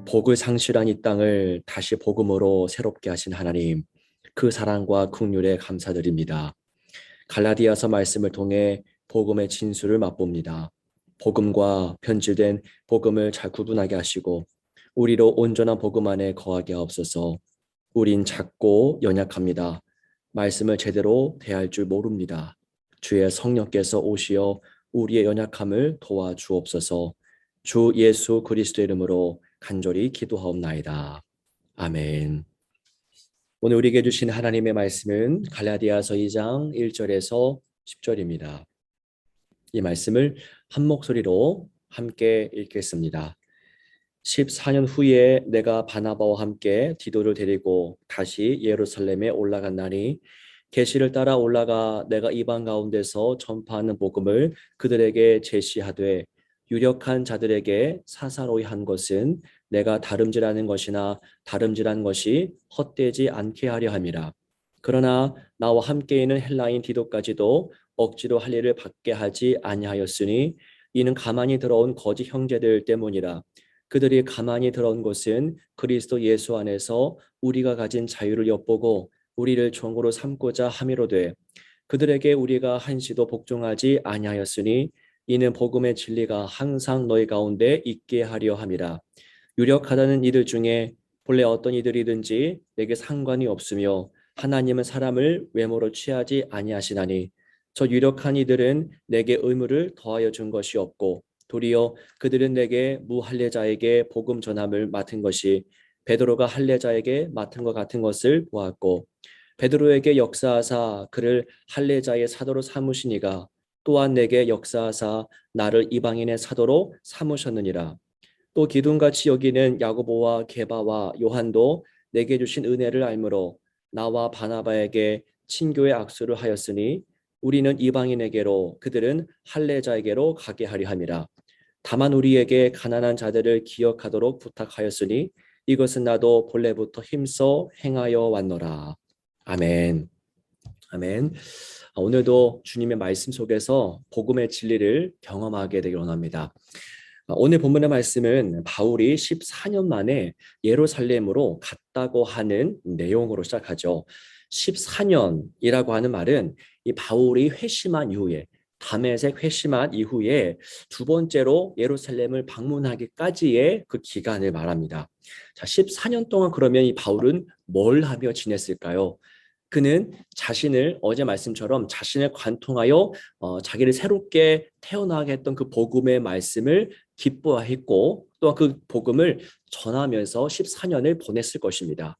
복을 상실한 이 땅을 다시 복음으로 새롭게 하신 하나님, 그 사랑과 긍휼에 감사드립니다. 갈라디아서 말씀을 통해 복음의 진수를 맛봅니다. 복음과 변질된 복음을 잘 구분하게 하시고 우리로 온전한 복음 안에 거하게 하옵소서. 우린 작고 연약합니다. 말씀을 제대로 대할 줄 모릅니다. 주의 성령께서 오시어 우리의 연약함을 도와주옵소서. 주 예수 그리스도의 이름으로 간절히 기도하옵나이다. 아멘. 오늘 우리에게 주신 하나님의 말씀은 갈라디아서 2장 1절에서 10절입니다. 이 말씀을 한 목소리로 함께 읽겠습니다. 14년 후에 내가 바나바와 함께 디도를 데리고 다시 예루살렘에 올라갔나니 계시를 따라 올라가 내가 이방 가운데서 전파하는 복음을 그들에게 제시하되 유력한 자들에게 사사로이 한 것은 내가 다름질하는 것이나 다름질한 것이 헛되지 않게 하려 함이라. 그러나 나와 함께 있는 헬라인 디도까지도 억지로 할 일을 받게 하지 아니하였으니 이는 가만히 들어온 거짓 형제들 때문이라. 그들이 가만히 들어온 것은 그리스도 예수 안에서 우리가 가진 자유를 엿보고 우리를 종으로 삼고자 함이로되 그들에게 우리가 한시도 복종하지 아니하였으니 이는 복음의 진리가 항상 너희 가운데 있게 하려 함이라. 유력하다는 이들 중에 본래 어떤 이들이든지 내게 상관이 없으며 하나님은 사람을 외모로 취하지 아니하시나니 저 유력한 이들은 내게 의무를 더하여 준 것이 없고 도리어 그들은 내게 무할례자에게 복음 전함을 맡은 것이 베드로가 할례자에게 맡은 것 같은 것을 보았고 베드로에게 역사하사 그를 할례자의 사도로 삼으시니가 또한 내게 역사하사 나를 이방인의 사도로 삼으셨느니라. 또 기둥같이 여기는 야고보와 게바와 요한도 내게 주신 은혜를 알므로 나와 바나바에게 친교의 악수를 하였으니 우리는 이방인에게로 그들은 할례자에게로 가게 하려 함이라. 다만 우리에게 가난한 자들을 기억하도록 부탁하였으니 이것은 나도 본래부터 힘써 행하여 왔노라. 아멘. 아멘. 오늘도 주님의 말씀 속에서 복음의 진리를 경험하게 되길 원합니다. 오늘 본문의 말씀은 바울이 14년 만에 예루살렘으로 갔다고 하는 내용으로 시작하죠. 14년이라고 하는 말은 이 바울이 회심한 이후에 다메섹 회심한 이후에 두 번째로 예루살렘을 방문하기까지의 그 기간을 말합니다. 자, 14년 동안 그러면 이 바울은 뭘 하며 지냈을까요? 그는 자신을 어제 말씀처럼 자신을 관통하여 자기를 새롭게 태어나게 했던 그 복음의 말씀을 기뻐했고 또 그 복음을 전하면서 14년을 보냈을 것입니다.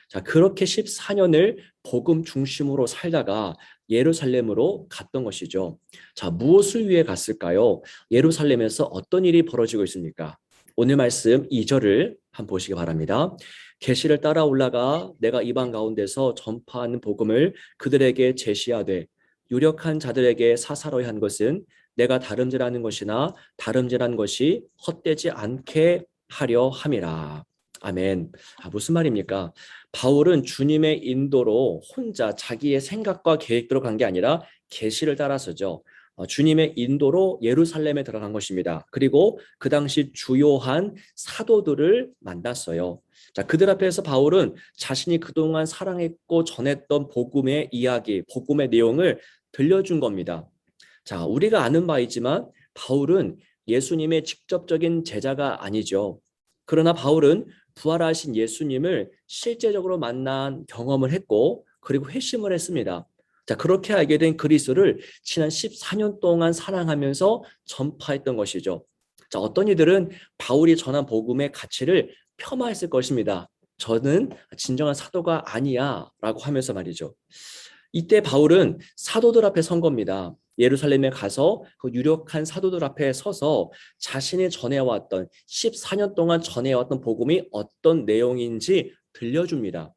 자, 그렇게 14년을 복음 중심으로 살다가 예루살렘으로 갔던 것이죠. 자, 무엇을 위해 갔을까요? 예루살렘에서 어떤 일이 벌어지고 있습니까? 오늘 말씀 2절을 한번 보시기 바랍니다. 계시를 따라 올라가 내가 이방 가운데서 전파하는 복음을 그들에게 제시하되 유력한 자들에게 사사로이 한 것은 내가 다름질하는 것이나 다름질한 것이 헛되지 않게 하려 함이라. 아멘. 무슨 말입니까? 바울은 주님의 인도로 혼자 자기의 생각과 계획대로 간 게 아니라 계시를 따라서죠. 주님의 인도로 예루살렘에 들어간 것입니다. 그리고 그 당시 주요한 사도들을 만났어요. 자, 그들 앞에서 바울은 자신이 그동안 사랑했고 전했던 복음의 이야기, 복음의 내용을 들려준 겁니다. 자, 우리가 아는 바이지만 바울은 예수님의 직접적인 제자가 아니죠. 그러나 바울은 부활하신 예수님을 실제적으로 만난 경험을 했고 그리고 회심을 했습니다. 자, 그렇게 알게 된 그리스도를 지난 14년 동안 사랑하면서 전파했던 것이죠. 자, 어떤 이들은 바울이 전한 복음의 가치를 폄하했을 것입니다. 저는 진정한 사도가 아니야 라고 하면서 말이죠. 이때 바울은 사도들 앞에 선 겁니다. 예루살렘에 가서 그 유력한 사도들 앞에 서서 자신이 전해왔던 14년 동안 전해왔던 복음이 어떤 내용인지 들려줍니다.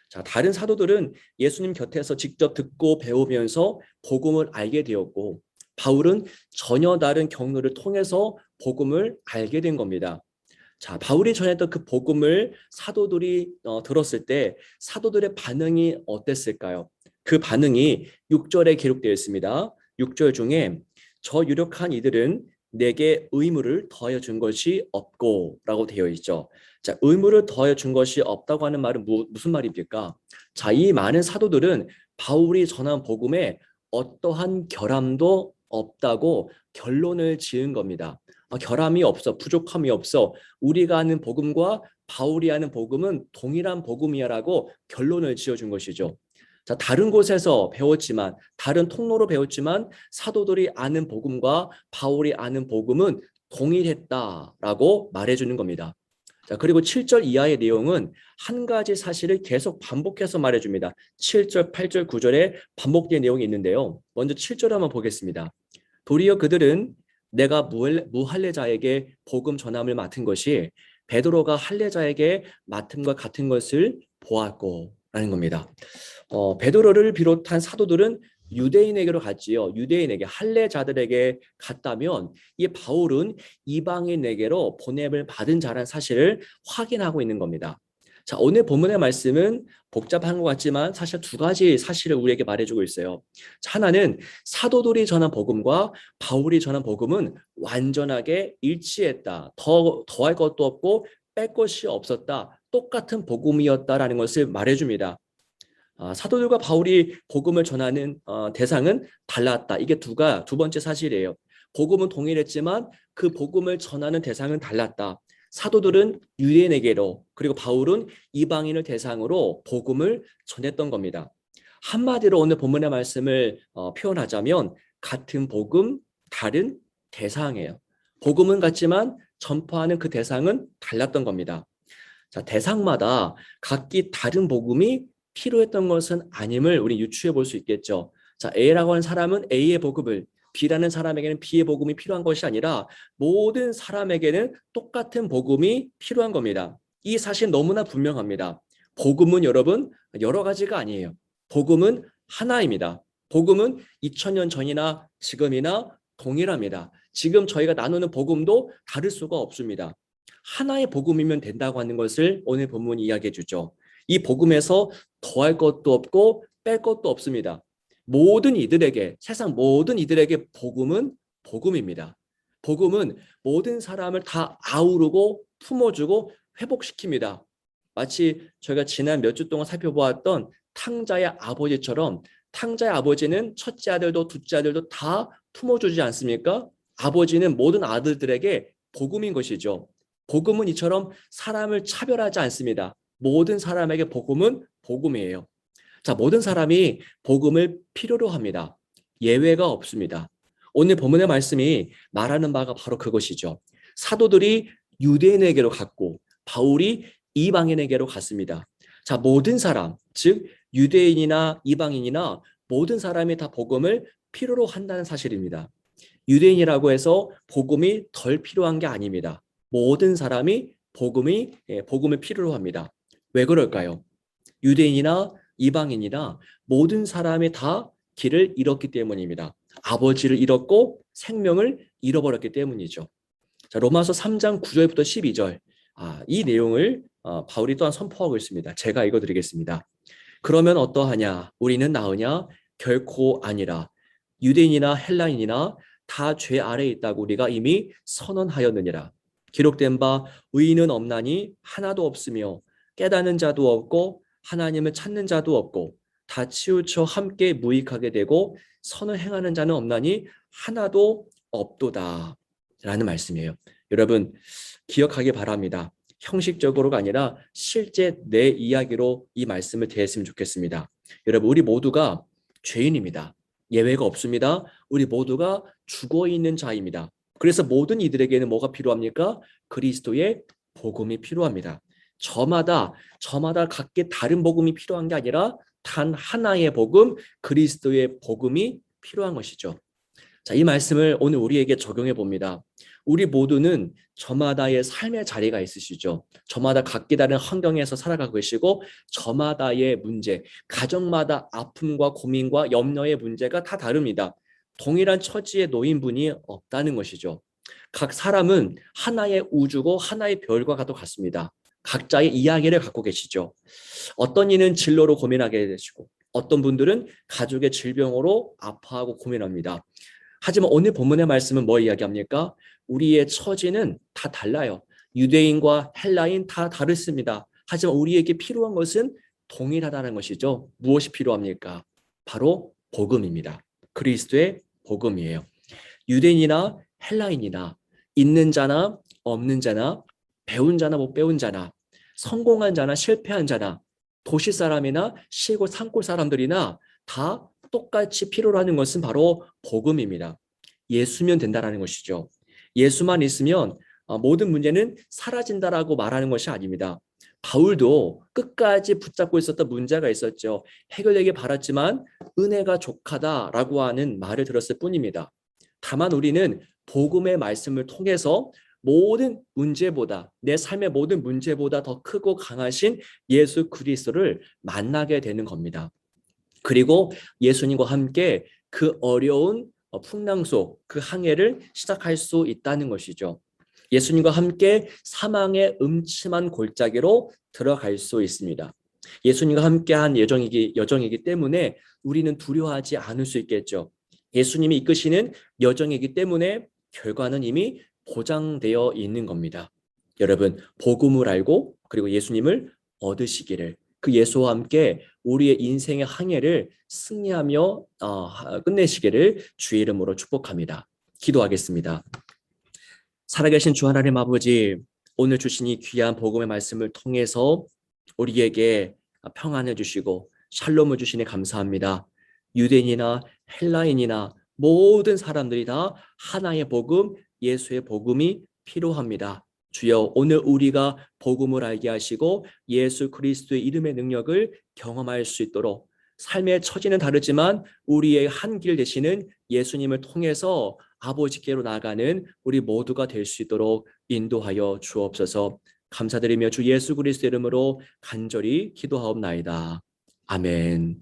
자, 다른 사도들은 예수님 곁에서 직접 듣고 배우면서 복음을 알게 되었고 바울은 전혀 다른 경로를 통해서 복음을 알게 된 겁니다. 자, 바울이 전했던 그 복음을 사도들이 들었을 때 사도들의 반응이 어땠을까요? 그 반응이 6절에 기록되어 있습니다. 6절 중에 저 유력한 이들은 내게 의무를 더하여 준 것이 없고 라고 되어 있죠. 자, 의무를 더하여 준 것이 없다고 하는 말은 무슨 말입니까? 자, 이 많은 사도들은 바울이 전한 복음에 어떠한 결함도 없다고 결론을 지은 겁니다. 결함이 없어, 부족함이 없어. 우리가 하는 복음과 바울이 하는 복음은 동일한 복음이야라고 결론을 지어준 것이죠. 자, 다른 곳에서 배웠지만, 다른 통로로 배웠지만 사도들이 아는 복음과 바울이 아는 복음은 동일했다라고 말해주는 겁니다. 자, 그리고 7절 이하의 내용은 한 가지 사실을 계속 반복해서 말해줍니다. 7절, 8절, 9절에 반복된 내용이 있는데요. 먼저 7절 한번 보겠습니다. 도리어 그들은 내가 무할례자에게 복음 전함을 맡은 것이 베드로가 할례자에게 맡음과 같은 것을 보았고 라는 겁니다. 베드로를 비롯한 사도들은 유대인에게로 갔지요. 유대인에게 할례자들에게 갔다면 이 바울은 이방인에게로 보냄을 받은 자라는 사실을 확인하고 있는 겁니다. 자, 오늘 본문의 말씀은 복잡한 것 같지만 사실 두 가지 사실을 우리에게 말해주고 있어요. 자, 하나는 사도들이 전한 복음과 바울이 전한 복음은 완전하게 일치했다. 더할 것도 없고 뺄 것이 없었다. 똑같은 복음이었다라는 것을 말해줍니다. 사도들과 바울이 복음을 전하는 대상은 달랐다. 이게 두 번째 사실이에요. 복음은 동일했지만 그 복음을 전하는 대상은 달랐다. 사도들은 유대인에게로, 그리고 바울은 이방인을 대상으로 복음을 전했던 겁니다. 한마디로 오늘 본문의 말씀을 표현하자면 같은 복음, 다른 대상이에요. 복음은 같지만 전파하는 그 대상은 달랐던 겁니다. 자, 대상마다 각기 다른 복음이 필요했던 것은 아님을 우리 유추해 볼 수 있겠죠. 자, A라고 하는 사람은 A의 복음을, B라는 사람에게는 B의 복음이 필요한 것이 아니라 모든 사람에게는 똑같은 복음이 필요한 겁니다. 이 사실 너무나 분명합니다. 복음은 여러분 여러 가지가 아니에요. 복음은 하나입니다. 복음은 2000년 전이나 지금이나 동일합니다. 지금 저희가 나누는 복음도 다를 수가 없습니다. 하나의 복음이면 된다고 하는 것을 오늘 본문이 이야기해 주죠. 이 복음에서 더할 것도 없고 뺄 것도 없습니다. 모든 이들에게, 세상 모든 이들에게 복음은 복음입니다. 복음은 모든 사람을 다 아우르고 품어주고 회복시킵니다. 마치 저희가 지난 몇 주 동안 살펴보았던 탕자의 아버지처럼 탕자의 아버지는 첫째 아들도 둘째 아들도 다 품어주지 않습니까? 아버지는 모든 아들들에게 복음인 것이죠. 복음은 이처럼 사람을 차별하지 않습니다. 모든 사람에게 복음은 복음이에요. 자, 모든 사람이 복음을 필요로 합니다. 예외가 없습니다. 오늘 본문의 말씀이 말하는 바가 바로 그것이죠. 사도들이 유대인에게로 갔고 바울이 이방인에게로 갔습니다. 자, 모든 사람, 즉 유대인이나 이방인이나 모든 사람이 다 복음을 필요로 한다는 사실입니다. 유대인이라고 해서 복음이 덜 필요한 게 아닙니다. 모든 사람이 복음을 필요로 합니다. 왜 그럴까요? 유대인이나 이방인이나 모든 사람이 다 길을 잃었기 때문입니다. 아버지를 잃었고 생명을 잃어버렸기 때문이죠. 자, 로마서 3장 9절부터 12절. 이 내용을 바울이 또한 선포하고 있습니다. 제가 읽어드리겠습니다. 그러면 어떠하냐? 우리는 나으냐? 결코 아니라. 유대인이나 헬라인이나 다 죄 아래에 있다고 우리가 이미 선언하였느니라. 기록된 바 의인은 없나니 하나도 없으며 깨닫는 자도 없고 하나님을 찾는 자도 없고 다 치우쳐 함께 무익하게 되고 선을 행하는 자는 없나니 하나도 없도다 라는 말씀이에요. 여러분 기억하기 바랍니다. 형식적으로가 아니라 실제 내 이야기로 이 말씀을 대했으면 좋겠습니다. 여러분 우리 모두가 죄인입니다. 예외가 없습니다. 우리 모두가 죽어있는 자입니다. 그래서 모든 이들에게는 뭐가 필요합니까? 그리스도의 복음이 필요합니다. 저마다 각기 다른 복음이 필요한 게 아니라 단 하나의 복음, 그리스도의 복음이 필요한 것이죠. 자, 이 말씀을 오늘 우리에게 적용해 봅니다. 우리 모두는 저마다의 삶의 자리가 있으시죠. 저마다 각기 다른 환경에서 살아가고 계시고 저마다의 문제, 가정마다 아픔과 고민과 염려의 문제가 다 다릅니다. 동일한 처지에 놓인 분이 없다는 것이죠. 각 사람은 하나의 우주고 하나의 별과 같습니다. 각자의 이야기를 갖고 계시죠. 어떤 이는 진로로 고민하게 되시고 어떤 분들은 가족의 질병으로 아파하고 고민합니다. 하지만 오늘 본문의 말씀은 뭐 이야기합니까? 우리의 처지는 다 달라요. 유대인과 헬라인 다 다르습니다. 하지만 우리에게 필요한 것은 동일하다는 것이죠. 무엇이 필요합니까? 바로 복음입니다. 그리스도의 복음이에요. 유대인이나 헬라인이나 있는 자나 없는 자나 배운 자나 못 배운 자나 성공한 자나 실패한 자나 도시 사람이나 시골 산골 사람들이나 다 똑같이 필요로 하는 것은 바로 복음입니다. 예수면 된다라는 것이죠. 예수만 있으면 모든 문제는 사라진다라고 말하는 것이 아닙니다. 바울도 끝까지 붙잡고 있었던 문제가 있었죠. 해결되길 바랐지만 은혜가 족하다라고 하는 말을 들었을 뿐입니다. 다만 우리는 복음의 말씀을 통해서 모든 문제보다 내 삶의 모든 문제보다 더 크고 강하신 예수 그리스도를 만나게 되는 겁니다. 그리고 예수님과 함께 그 어려운 풍랑 속 그 항해를 시작할 수 있다는 것이죠. 예수님과 함께 사망의 음침한 골짜기로 들어갈 수 있습니다. 예수님과 함께한 여정이기 때문에 우리는 두려워하지 않을 수 있겠죠. 예수님이 이끄시는 여정이기 때문에 결과는 이미 보장되어 있는 겁니다. 여러분, 복음을 알고 그리고 예수님을 얻으시기를, 그 예수와 함께 우리의 인생의 항해를 승리하며 끝내시기를 주의 이름으로 축복합니다. 기도하겠습니다. 살아계신 주 하나님 아버지, 오늘 주신 이 귀한 복음의 말씀을 통해서 우리에게 평안을 주시고 샬롬을 주시니 감사합니다. 유대인이나 헬라인이나 모든 사람들이 다 하나의 복음, 예수의 복음이 필요합니다. 주여, 오늘 우리가 복음을 알게 하시고 예수 그리스도의 이름의 능력을 경험할 수 있도록, 삶의 처지는 다르지만 우리의 한 길 되시는 예수님을 통해서 아버지께로 나아가는 우리 모두가 될 수 있도록 인도하여 주옵소서. 감사드리며 주 예수 그리스도 이름으로 간절히 기도하옵나이다. 아멘.